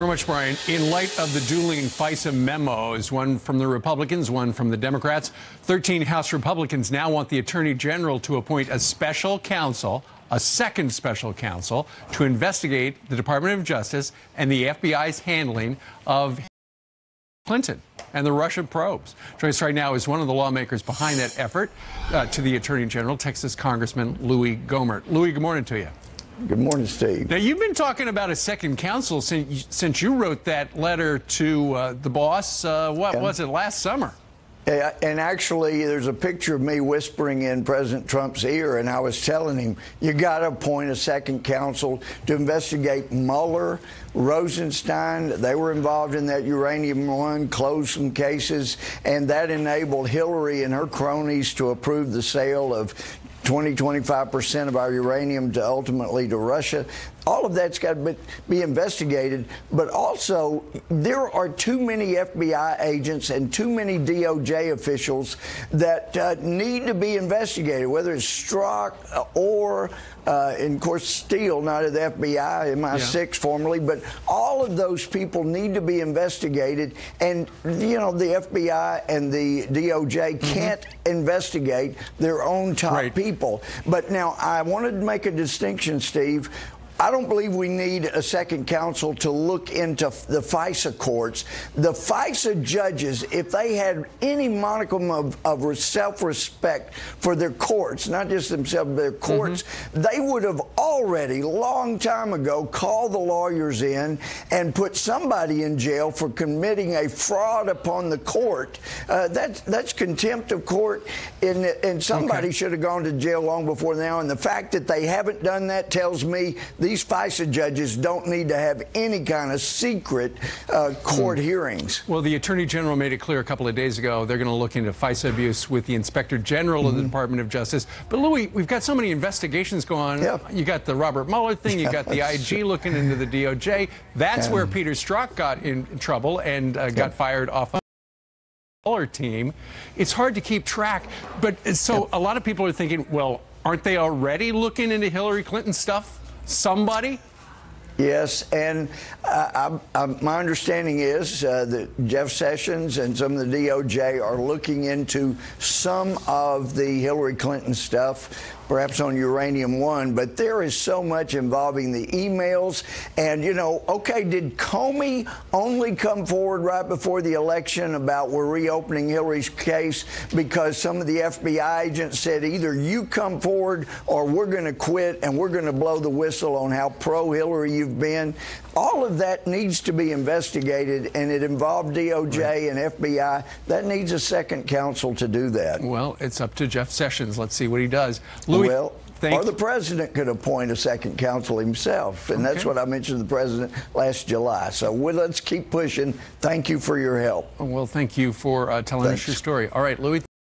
Very much, Brian. In light of the dueling FISA memos, one from the Republicans, one from the Democrats, 13 House Republicans now want the Attorney General to appoint a special counsel, a second special counsel, to investigate the Department of Justice and the FBI's handling of Clinton and the Russia probes. Joining us right now is one of the lawmakers behind that effort to the Attorney General, Texas Congressman Louie Gohmert. Louie, good morning to you. Good morning, Steve. Now, you've been talking about a second counsel since you wrote that letter to the boss, was it, last summer? Yeah, and actually, there's a picture of me whispering in President Trump's ear, and I was telling him, you got to appoint a second counsel to investigate Mueller, Rosenstein. They were involved in that uranium one, closed some cases, and that enabled Hillary and her cronies to approve the sale of 25% of our uranium to ultimately to Russia. All of that's got to be investigated, but also there are too many FBI agents and too many DOJ officials that need to be investigated, whether it's Strzok or, and of course, Steele, not at the FBI, MI6 formerly, but all of those people need to be investigated. And, you know, the FBI and the DOJ can't investigate their own top people. But now I wanted to make a distinction, Steve. I don't believe we need a second counsel to look into the FISA courts. The FISA judges, if they had any modicum of self-respect for their courts, not just themselves, but their courts, they would have already, long time ago, called the lawyers in and put somebody in jail for committing a fraud upon the court. That's contempt of court, and somebody should have gone to jail long before now. And the fact that they haven't done that tells me these FISA judges don't need to have any kind of secret court hearings. Well, the Attorney General made it clear a couple of days ago they're going to look into FISA abuse with the Inspector General of the Department of Justice. But, Louie, we've got so many investigations going on. You got the Robert Mueller thing. You got the IG looking into the DOJ. That's where Peter Strzok got in trouble and got fired off of the Mueller team. It's hard to keep track. But so a lot of people are thinking, well, aren't they already looking into Hillary Clinton stuff? Somebody? Yes, and my understanding is that Jeff Sessions and some of the DOJ are looking into some of the Hillary Clinton stuff, perhaps on Uranium One, but there is so much involving the emails. And, you know, okay, did Comey only come forward right before the election about we're reopening Hillary's case because some of the FBI agents said either you come forward or we're going to quit and we're going to blow the whistle on how pro-Hillary you've been? All of that needs to be investigated, and it involved DOJ and FBI. That needs a second counsel to do that. Well, it's up to Jeff Sessions. Let's see what he does. Louie, or the president could appoint a second counsel himself, and that's what I mentioned to the president last July. So let's keep pushing. Thank you for your help. Well, thank you for telling us your story. All right, Louie.